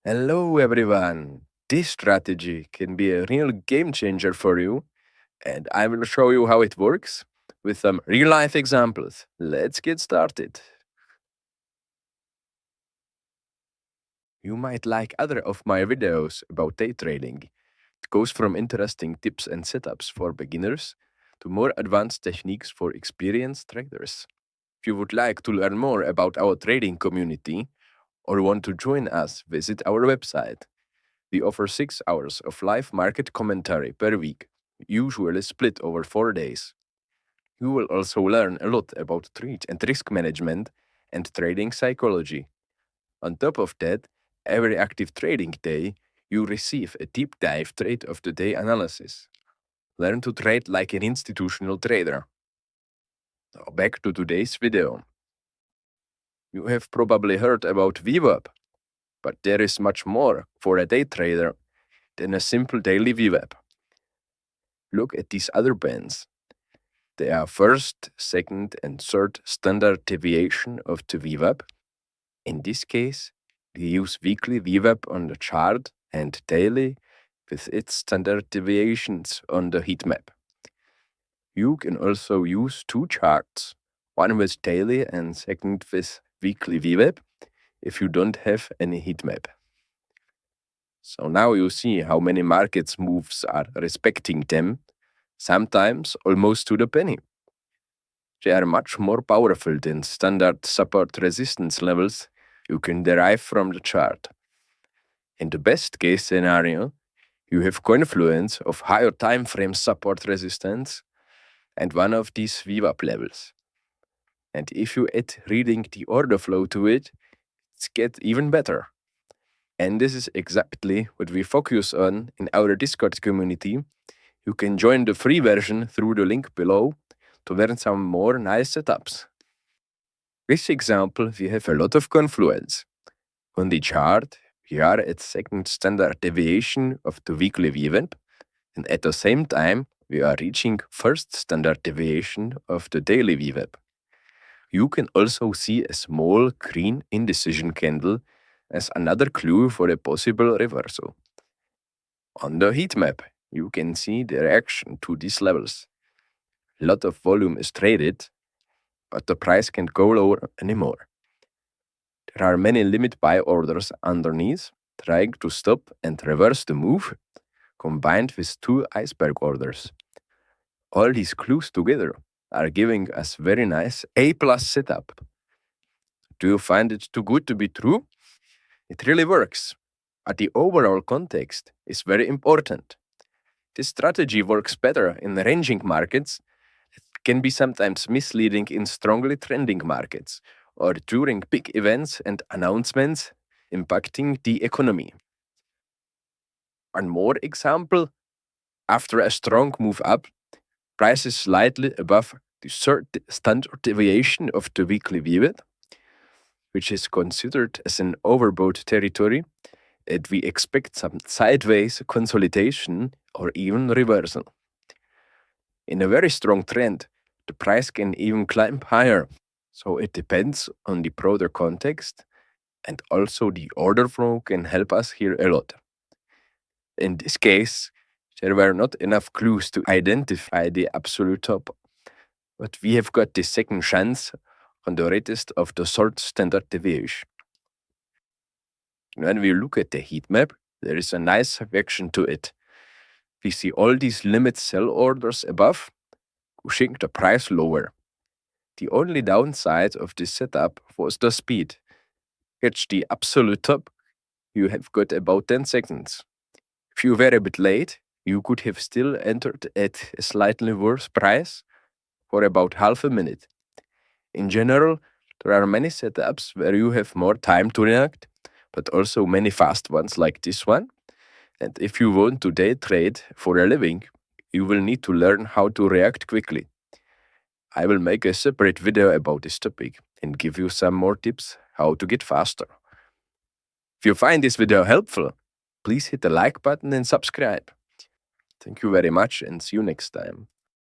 Hello, everyone. This strategy can be a real game changer for you, and I will show you how it works with some real life examples. Let's get started. You might like other of my videos about day trading. It goes from interesting tips and setups for beginners to more advanced techniques for experienced traders. If you would like to learn more about our trading community or want to join us, visit our website. We offer 6 hours of live market commentary per week, usually split over 4 days. You will also learn a lot about trade and risk management and trading psychology. On top of that, every active trading day, you receive a deep dive trade of the day analysis. Learn to trade like an institutional trader. Now back to today's video. You have probably heard about VWAP, but there is much more for a day trader than a simple daily VWAP. Look at these other bands. They are first, second, and third standard deviation of the VWAP. In this case, we use weekly VWAP on the chart and daily with its standard deviations on the Heatmap. You can also use two charts, one with daily and second with weekly VWAP, if you don't have any Heatmap. So now you see how many markets moves are respecting them, sometimes almost to the penny. They are much more powerful than standard support resistance levels you can derive from the chart. In the best case scenario, you have confluence of higher time frame support resistance and one of these VWAP levels. And if you add reading the order flow to it, it gets even better. And this is exactly what we focus on in our Discord community. You can join the free version through the link below to learn some more nice setups. This example, we have a lot of confluence. On the chart, we are at second standard deviation of the weekly VWAP, and at the same time, we are reaching first standard deviation of the daily VWAP. You can also see a small green indecision candle as another clue for a possible reversal. On the heat map, you can see the reaction to these levels. A lot of volume is traded, but the price can't go lower anymore. There are many limit buy orders underneath, trying to stop and reverse the move, combined with two iceberg orders. All these clues together are giving us very nice A+ setup. Do you find it too good to be true? It really works, but the overall context is very important. This strategy works better in ranging markets. It can be sometimes misleading in strongly trending markets or during big events and announcements impacting the economy. One more example, after a strong move up, price is slightly above the third standard deviation of the weekly VWAP, which is considered as an overbought territory, and we expect some sideways consolidation or even reversal. In a very strong trend, the price can even climb higher, so it depends on the broader context, and also the order flow can help us here a lot. In this case, there were not enough clues to identify the absolute top, but we have got the second chance on the latest of the third standard deviation. When we look at the heat map, there is a nice reaction to it. We see all these limit sell orders above, pushing the price lower. The only downside of this setup was the speed. Reach the absolute top, you have got about 10 seconds. If you were a bit late, you could have still entered at a slightly worse price for about half a minute. In general, there are many setups where you have more time to react, but also many fast ones like this one. And if you want to day trade for a living, you will need to learn how to react quickly. I will make a separate video about this topic and give you some more tips how to get faster. If you find this video helpful, please hit the like button and subscribe. Thank you very much and see you next time.